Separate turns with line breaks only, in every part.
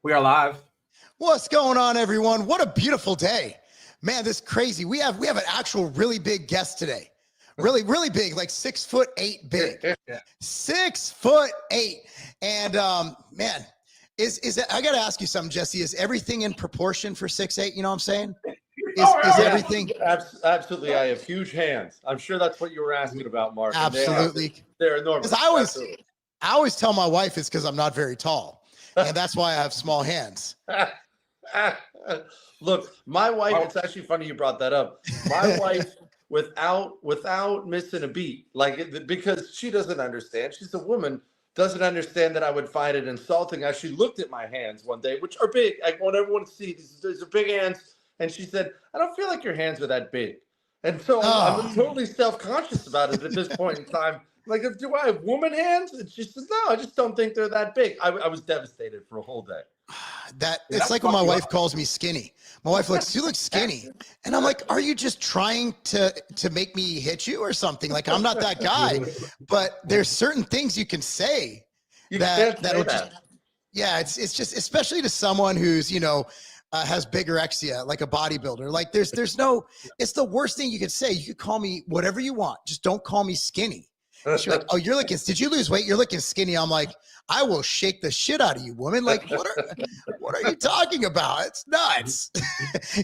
We are live.
What's going on, everyone? What a beautiful day. Man, this is crazy. We have an actual really big guest today. Really big, like 6'8" big.
Yeah.
6'8". And man, is I gotta ask you something, Jesse. Is everything in proportion for 6'8"? You know what I'm saying? Is everything
Absolutely? I have huge hands. I'm sure that's what you were asking about, Mark.
absolutely?
They're enormous.
Because I always tell my wife it's because I'm not very tall, and that's why I have small hands.
Look, my wife, it's actually funny you brought that up. My wife, without missing a beat, because she doesn't understand. She's a woman, doesn't understand that I would find it insulting. As she looked at my hands one day, which are big. I want everyone to see these are big hands. And she said, I don't feel like your hands are that big. And so I'm totally self-conscious about it at this point in time. Like, do I have woman hands? And she said, no, I just don't think they're that big. I was devastated for a whole day.
It's like when my wife calls me skinny. My wife looks, you look skinny. And I'm like, are you just trying to make me hit you or something? Like, I'm not that guy. But there's certain things you can say that'll just, yeah, it's just, especially to someone who's, has bigorexia, like a bodybuilder. Like there's no, it's the worst thing you could say. You could call me whatever you want. Just don't call me skinny. She's like, oh, did you lose weight? You're looking skinny. I'm like, I will shake the shit out of you, woman. Like, what are you talking about? It's nuts.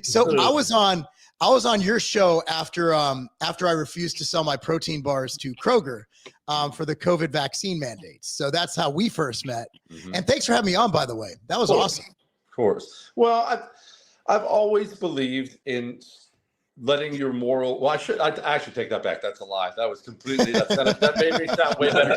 So I was on your show after I refused to sell my protein bars to Kroger for the COVID vaccine mandates. So that's how we first met. Mm-hmm. And thanks for having me on, by the way. That was awesome.
Of course. Well, I've always believed in letting your moral. Well, I should take that back. That's a lie. That was completely. That made me sound way better.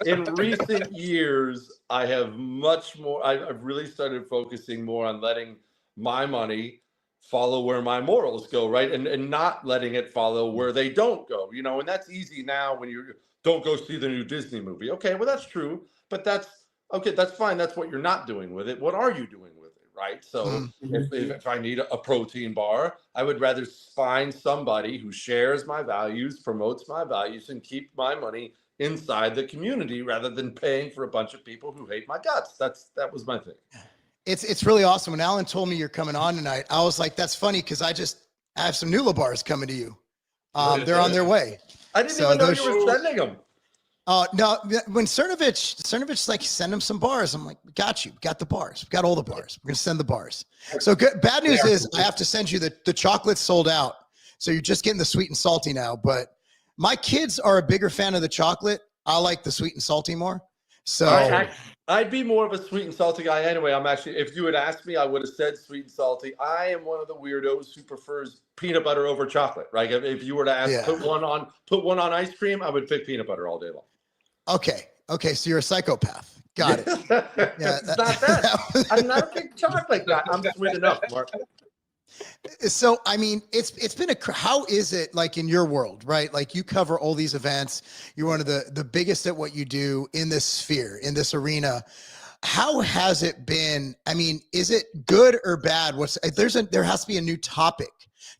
In recent years, I have much more. I've really started focusing more on letting my money follow where my morals go, right, and not letting it follow where they don't go. And that's easy now when you don't go see the new Disney movie. Okay, well that's true, but that's okay. That's fine. That's what you're not doing with it. What are you doing with it? Right. So if I need a protein bar, I would rather find somebody who shares my values, promotes my values, and keep my money inside the community rather than paying for a bunch of people who hate my guts. That was my thing.
It's really awesome. When Alan told me you're coming on tonight, I was like, that's funny because I have some Nula bars coming to you. They're on their way.
I didn't even know you were sending them.
No, when Cernovich like, send him some bars. I'm like, we got you. We got the bars. We got all the bars. We're going to send the bars. So good. Bad news is I have to send you the chocolate's sold out. So you're just getting the sweet and salty now. But my kids are a bigger fan of the chocolate. I like the sweet and salty more. So
I'd be more of a sweet and salty guy anyway. If you had asked me, I would have said sweet and salty. I am one of the weirdos who prefers peanut butter over chocolate, right? If you were to ask, put one on ice cream, I would pick peanut butter all day long.
Okay. So you're a psychopath. Got it.
Yeah, it's not that. I'm not a big chocolate guy. I'm sweet enough, Mark.
So, I mean, it's been how is it like in your world, right? Like you cover all these events. You're one of the biggest at what you do in this sphere, in this arena. How has it been? I mean, is it good or bad? There has to be a new topic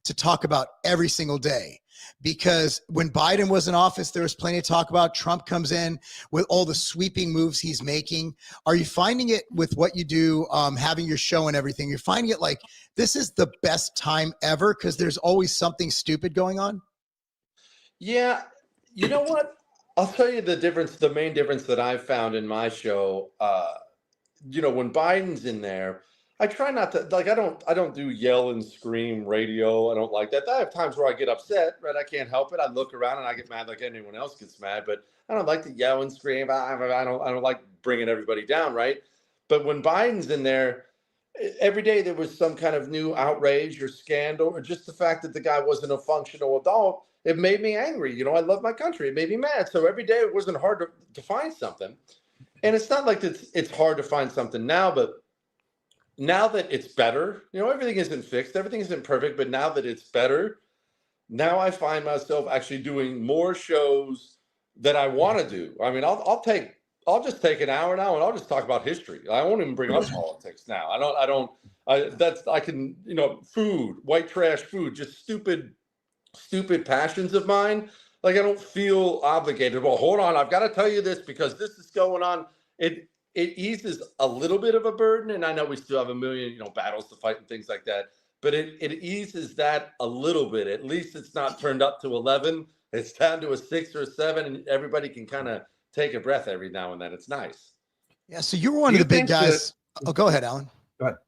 to talk about every single day. Because when Biden was in office, there was plenty of talk about. Trump comes in with all the sweeping moves he's making. Are you finding it with what you do, having your show and everything? You're finding it like this is the best time ever because there's always something stupid going on?
Yeah. You know what? I'll tell you the main difference that I've found in my show. When Biden's in there, I try not to I don't do yell and scream radio. I don't like that. I have times where I get upset, right? I can't help it. I look around and I get mad like anyone else gets mad, but I don't like to yell and scream. I don't like bringing everybody down, right? But when Biden's in there, every day there was some kind of new outrage or scandal or just the fact that the guy wasn't a functional adult. It made me angry. I love my country. It made me mad. So every day it wasn't hard to find something. And it's not like it's hard to find something now, but now that it's better, everything isn't fixed, everything isn't perfect, but now that it's better, now I find myself actually doing more shows that I want to do. I mean, I'll just take an hour now and I'll just talk about history. I won't even bring up politics now. I can, food, white trash food, just stupid passions of mine. Like I don't feel obligated. Well, hold on, I've got to tell you this because this is going on. it eases a little bit of a burden, and I know we still have a million, battles to fight and things like that, but it eases that a little bit. At least it's not turned up to 11. It's down to a 6 or a 7, and everybody can kind of take a breath every now and then. It's nice.
Yeah. So you were one of the big guys. Oh, go ahead, Alan.
Go ahead.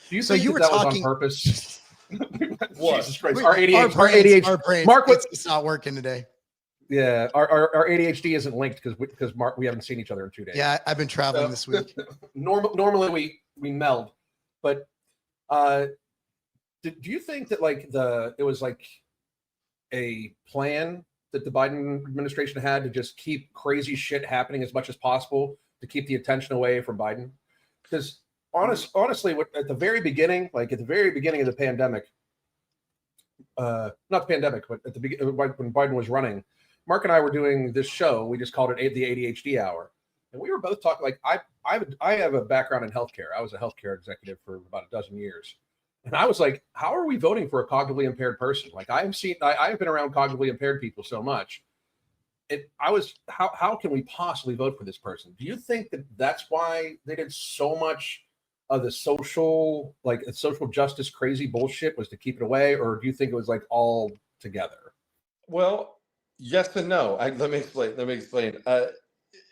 Do you
So
think
you were
that was
talking
on purpose?
What?
Jesus Christ.
Our brains,
Mark,
it's not working today.
Yeah, our ADHD isn't linked because Mark, we haven't seen each other in 2 days.
Yeah, I've been traveling this week.
Normally we meld, but do you think that it was like a plan that the Biden administration had to just keep crazy shit happening as much as possible to keep the attention away from Biden? Because honestly, at the very beginning of the pandemic, not the pandemic, but at the beginning when Biden was running, Mark and I were doing this show. We just called it the ADHD Hour, and we were both talking. I have a background in healthcare. I was a healthcare executive for about a dozen years, and I was like, "How are we voting for a cognitively impaired person?" Like I've been around cognitively impaired people so much. How can we possibly vote for this person? Do you think that that's why they did so much of the social justice crazy bullshit, was to keep it away, or do you think it was like all together?
Well, yes and no. Let me explain.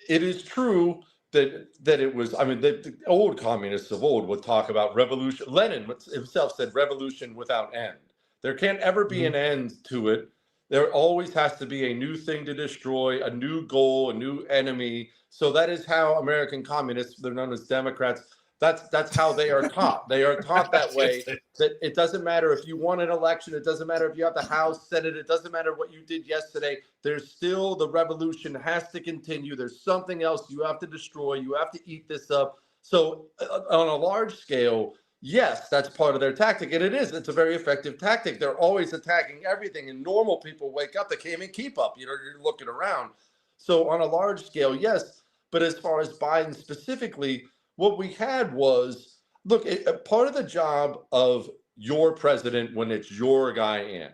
It is true that it was. I mean, the old communists of old would talk about revolution. Lenin himself said, "Revolution without end." There can't ever be an end to it. There always has to be a new thing to destroy, a new goal, a new enemy. So that is how American communists, they're known as Democrats, that's how they are taught. They are taught that way, that it doesn't matter if you won an election, it doesn't matter if you have the House, Senate, it doesn't matter what you did yesterday. There's still, the revolution has to continue. There's something else you have to destroy. You have to eat this up. So on a large scale, yes, that's part of their tactic. And it's a very effective tactic. They're always attacking everything. And normal people wake up, they can't even keep up. You're looking around. So on a large scale, yes. But as far as Biden specifically, what we had was, look, part of the job of your president when it's your guy in,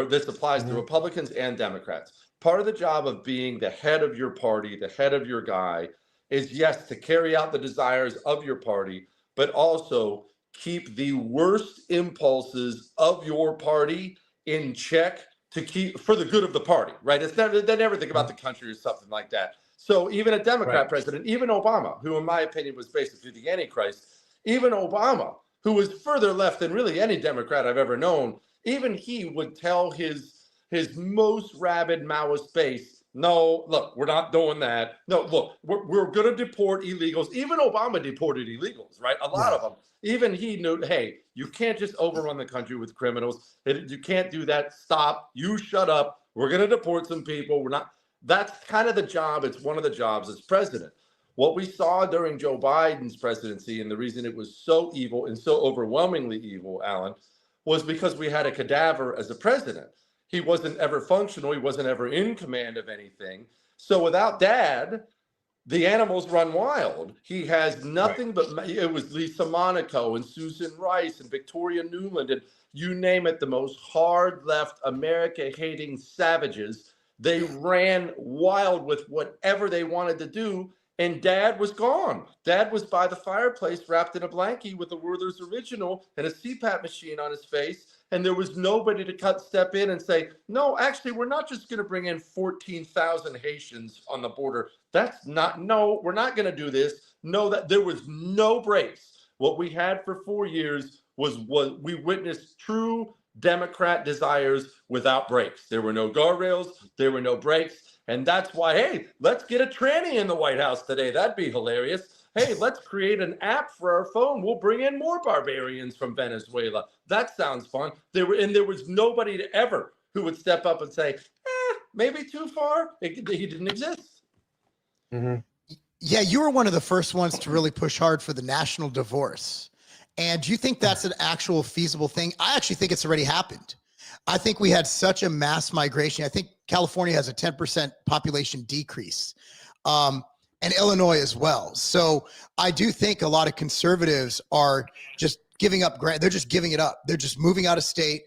this applies to Republicans and Democrats. Part of the job of being the head of your party, the head of your guy, is yes, to carry out the desires of your party, but also keep the worst impulses of your party in check, to keep for the good of the party, right? They never think about the country or something like that. So even a Democrat president, even Obama, who in my opinion was basically the Antichrist, even Obama, who was further left than really any Democrat I've ever known, even he would tell his most rabid Maoist base, no, look, we're not doing that. No, look, we're going to deport illegals. Even Obama deported illegals, right? A lot of them. Even he knew, hey, you can't just overrun the country with criminals. You can't do that. Stop. You shut up. We're going to deport some people. We're not. That's kind of the job. It's one of the jobs as president. What we saw during Joe Biden's presidency, and the reason it was so evil and so overwhelmingly evil, Alan, was because we had a cadaver as a president. He wasn't ever functional. He wasn't ever in command of anything. So without Dad, the animals run wild. He has nothing but, it was Lisa Monaco and Susan Rice and Victoria Nuland and you name it, the most hard left America hating savages. They ran wild with whatever they wanted to do. And Dad was gone. Dad was by the fireplace wrapped in a blankie with the Werther's Original and a CPAP machine on his face. And there was nobody to step in and say, no, actually, we're not just going to bring in 14,000 Haitians on the border. We're not going to do this. No, that there was no breaks. What we had for 4 years was what we witnessed true Democrat desires without breaks. There were no guardrails. There were no breaks. And that's why, hey, let's get a tranny in the White House today. That'd be hilarious. Hey, let's create an app for our phone. We'll bring in more barbarians from Venezuela. That sounds fun. There was nobody who would step up and say, maybe too far. He didn't exist.
Mm-hmm. Yeah, you were one of the first ones to really push hard for the national divorce. And do you think that's an actual feasible thing? I actually think it's already happened. I think we had such a mass migration. I think California has a 10% population decrease, and Illinois as well. So I do think a lot of conservatives are just giving up. They're just giving it up. They're just moving out of state.